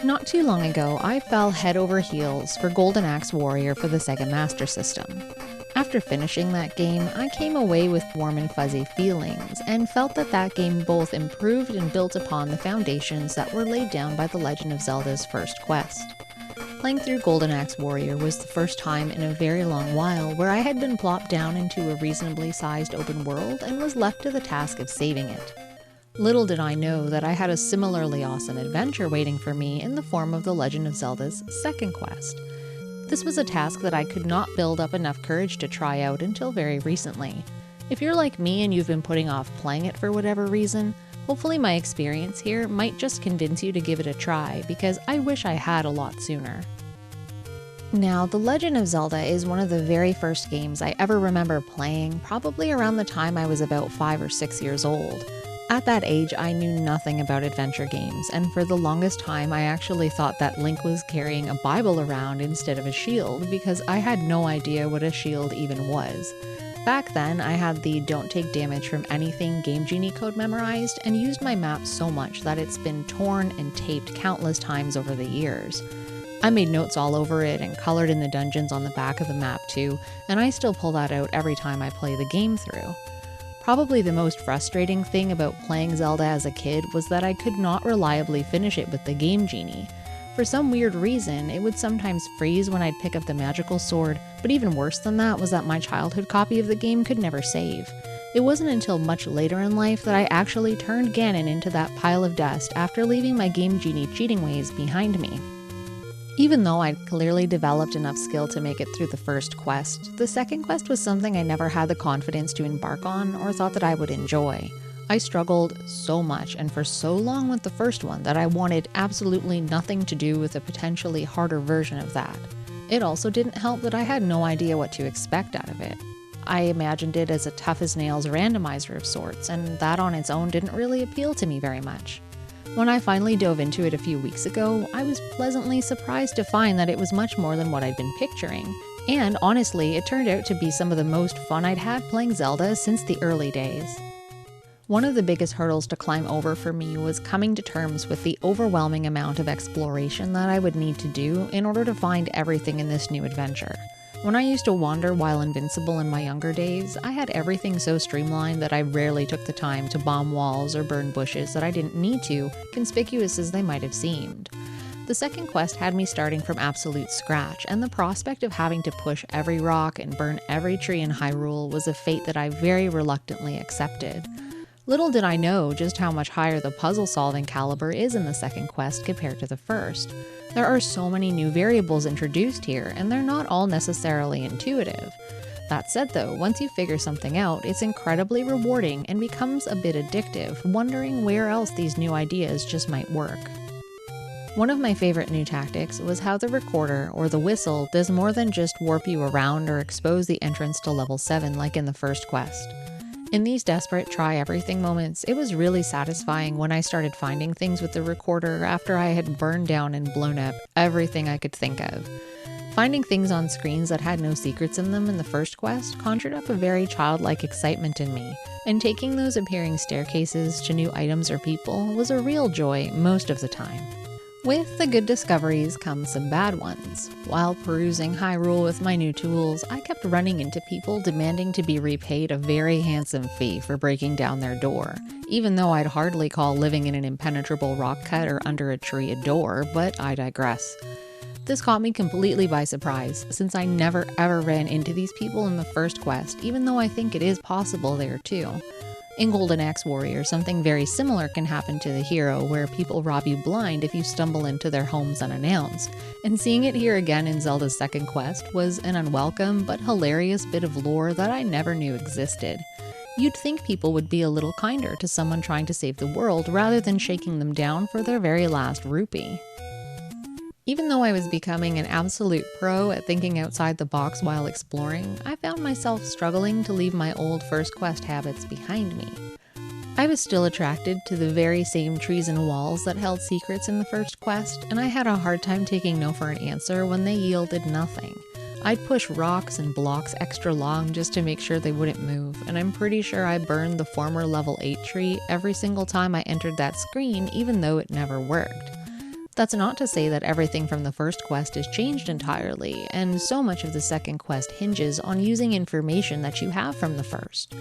Not too long ago, I fell head over heels for Golden Axe Warrior for the Sega Master System. After finishing that game, I came away with warm and fuzzy feelings, and felt that that game both improved and built upon the foundations that were laid down by The Legend of Zelda's first quest. Playing through Golden Axe Warrior was the first time in a very long while where I had been plopped down into a reasonably sized open world and was left to the task of saving it. Little did I know that I had a similarly awesome adventure waiting for me in the form of The Legend of Zelda's second quest. This was a task that I could not build up enough courage to try out until very recently. If you're like me and you've been putting off playing it for whatever reason, hopefully my experience here might just convince you to give it a try, because I wish I had a lot sooner. Now, The Legend of Zelda is one of the very first games I ever remember playing, probably around the time I was about 5 or 6 years old. At that age, I knew nothing about adventure games, and for the longest time I actually thought that Link was carrying a Bible around instead of a shield, because I had no idea what a shield even was. Back then, I had the "don't take damage from anything" Game Genie code memorized, and used my map so much that it's been torn and taped countless times over the years. I made notes all over it and colored in the dungeons on the back of the map too, and I still pull that out every time I play the game through. Probably the most frustrating thing about playing Zelda as a kid was that I could not reliably finish it with the Game Genie. For some weird reason, it would sometimes freeze when I'd pick up the magical sword, but even worse than that was that my childhood copy of the game could never save. It wasn't until much later in life that I actually turned Ganon into that pile of dust after leaving my Game Genie cheating ways behind me. Even though I'd clearly developed enough skill to make it through the first quest, the second quest was something I never had the confidence to embark on or thought that I would enjoy. I struggled so much and for so long with the first one that I wanted absolutely nothing to do with a potentially harder version of that. It also didn't help that I had no idea what to expect out of it. I imagined it as a tough-as-nails randomizer of sorts, and that on its own didn't really appeal to me very much. When I finally dove into it a few weeks ago, I was pleasantly surprised to find that it was much more than what I'd been picturing. And honestly, it turned out to be some of the most fun I'd had playing Zelda since the early days. One of the biggest hurdles to climb over for me was coming to terms with the overwhelming amount of exploration that I would need to do in order to find everything in this new adventure. When I used to wander while invincible in my younger days, I had everything so streamlined that I rarely took the time to bomb walls or burn bushes that I didn't need to, conspicuous as they might have seemed. The second quest had me starting from absolute scratch, and the prospect of having to push every rock and burn every tree in Hyrule was a fate that I very reluctantly accepted. Little did I know just how much higher the puzzle-solving caliber is in the second quest compared to the first. There are so many new variables introduced here, and they're not all necessarily intuitive. That said though, once you figure something out, it's incredibly rewarding and becomes a bit addictive, wondering where else these new ideas just might work. One of my favorite new tactics was how the recorder, or the whistle, does more than just warp you around or expose the entrance to level 7 like in the first quest. In these desperate try-everything moments, it was really satisfying when I started finding things with the recorder after I had burned down and blown up everything I could think of. Finding things on screens that had no secrets in them in the first quest conjured up a very childlike excitement in me, and taking those appearing staircases to new items or people was a real joy most of the time. With the good discoveries come some bad ones. While perusing Hyrule with my new tools, I kept running into people demanding to be repaid a very handsome fee for breaking down their door, even though I'd hardly call living in an impenetrable rock cut or under a tree a door, but I digress. This caught me completely by surprise, since I never ever ran into these people in the first quest, even though I think it is possible there too. In Golden Axe Warrior, something very similar can happen to the hero, where people rob you blind if you stumble into their homes unannounced, and seeing it here again in Zelda's second quest was an unwelcome but hilarious bit of lore that I never knew existed. You'd think people would be a little kinder to someone trying to save the world rather than shaking them down for their very last rupee. Even though I was becoming an absolute pro at thinking outside the box while exploring, I found myself struggling to leave my old first quest habits behind me. I was still attracted to the very same trees and walls that held secrets in the first quest, and I had a hard time taking no for an answer when they yielded nothing. I'd push rocks and blocks extra long just to make sure they wouldn't move, and I'm pretty sure I burned the former level 8 tree every single time I entered that screen, even though it never worked. That's not to say that everything from the first quest is changed entirely, and so much of the second quest hinges on using information that you have from the first.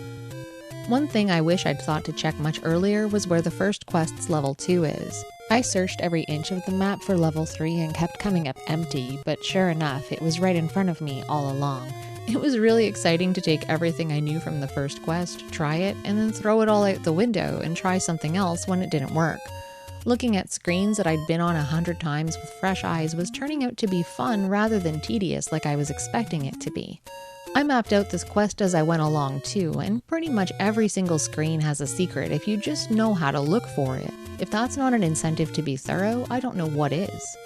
One thing I wish I'd thought to check much earlier was where the first quest's level 2 is. I searched every inch of the map for level 3 and kept coming up empty, but sure enough, it was right in front of me all along. It was really exciting to take everything I knew from the first quest, try it, and then throw it all out the window and try something else when it didn't work. Looking at screens that I'd been on 100 times with fresh eyes was turning out to be fun rather than tedious like I was expecting it to be. I mapped out this quest as I went along too, and pretty much every single screen has a secret if you just know how to look for it. If that's not an incentive to be thorough, I don't know what is.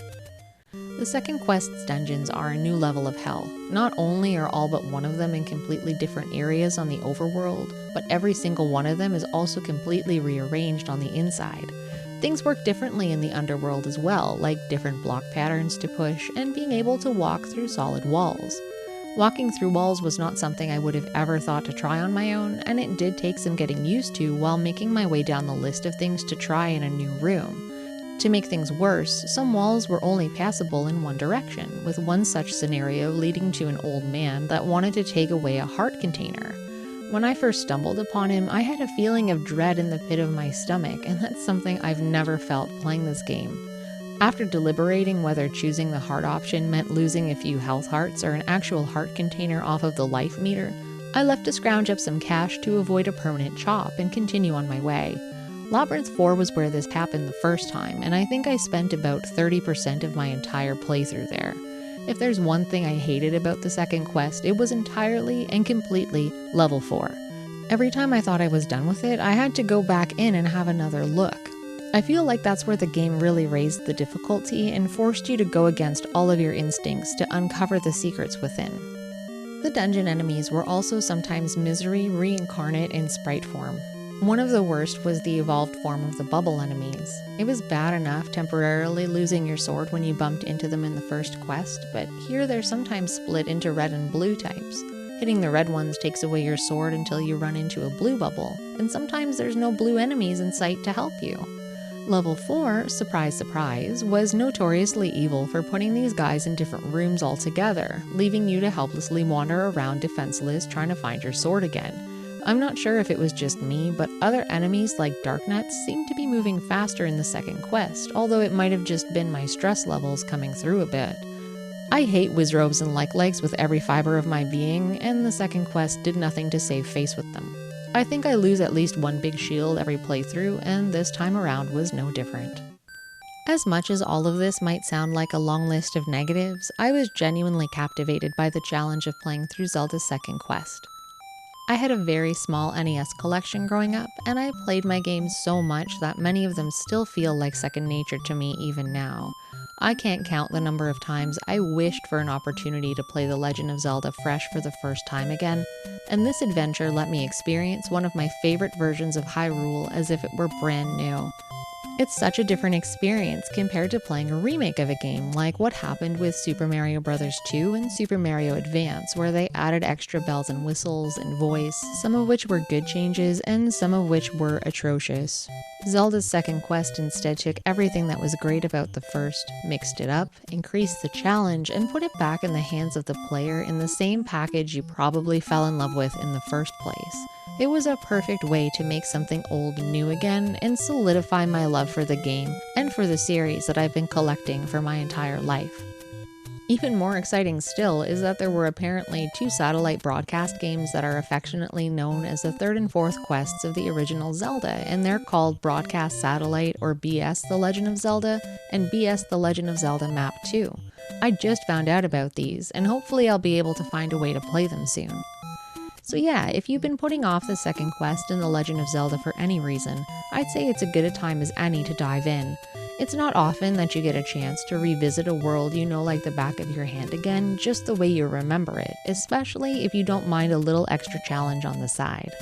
The second quest's dungeons are a new level of hell. Not only are all but one of them in completely different areas on the overworld, but every single one of them is also completely rearranged on the inside. Things work differently in the underworld as well, like different block patterns to push and being able to walk through solid walls. Walking through walls was not something I would have ever thought to try on my own, and it did take some getting used to while making my way down the list of things to try in a new room. To make things worse, some walls were only passable in one direction, with one such scenario leading to an old man that wanted to take away a heart container. When I first stumbled upon him, I had a feeling of dread in the pit of my stomach, and that's something I've never felt playing this game. After deliberating whether choosing the heart option meant losing a few health hearts or an actual heart container off of the life meter, I left to scrounge up some cash to avoid a permanent chop and continue on my way. Labyrinth 4 was where this happened the first time, and I think I spent about 30% of my entire playthrough there. If there's one thing I hated about the second quest, it was entirely and completely level 4. Every time I thought I was done with it, I had to go back in and have another look. I feel like that's where the game really raised the difficulty and forced you to go against all of your instincts to uncover the secrets within. The dungeon enemies were also sometimes misery reincarnate in sprite form. One of the worst was the evolved form of the bubble enemies. It was bad enough temporarily losing your sword when you bumped into them in the first quest, but here they're sometimes split into red and blue types. Hitting the red ones takes away your sword until you run into a blue bubble, and sometimes there's no blue enemies in sight to help you. Level 4, surprise surprise, was notoriously evil for putting these guys in different rooms altogether, leaving you to helplessly wander around defenseless trying to find your sword again. I'm not sure if it was just me, but other enemies like Darknuts seemed to be moving faster in the second quest, although it might have just been my stress levels coming through a bit. I hate Wizrobes and Like-Likes with every fiber of my being, and the second quest did nothing to save face with them. I think I lose at least one big shield every playthrough, and this time around was no different. As much as all of this might sound like a long list of negatives, I was genuinely captivated by the challenge of playing through Zelda's second quest. I had a very small NES collection growing up, and I played my games so much that many of them still feel like second nature to me even now. I can't count the number of times I wished for an opportunity to play The Legend of Zelda fresh for the first time again, and this adventure let me experience one of my favorite versions of Hyrule as if it were brand new. It's such a different experience compared to playing a remake of a game like what happened with Super Mario Bros. 2 and Super Mario Advance, where they added extra bells and whistles and voice, some of which were good changes and some of which were atrocious. Zelda's second quest instead took everything that was great about the first, mixed it up, increased the challenge, and put it back in the hands of the player in the same package you probably fell in love with in the first place. It was a perfect way to make something old new again and solidify my love for the game and for the series that I've been collecting for my entire life. Even more exciting still is that there were apparently 2 satellite broadcast games that are affectionately known as the third and fourth quests of the original Zelda, and they're called Broadcast Satellite or BS The Legend of Zelda and BS The Legend of Zelda Map 2. I just found out about these, and hopefully I'll be able to find a way to play them soon. So yeah, if you've been putting off the second quest in The Legend of Zelda for any reason, I'd say it's as good a time as any to dive in. It's not often that you get a chance to revisit a world you know like the back of your hand again, just the way you remember it, especially if you don't mind a little extra challenge on the side.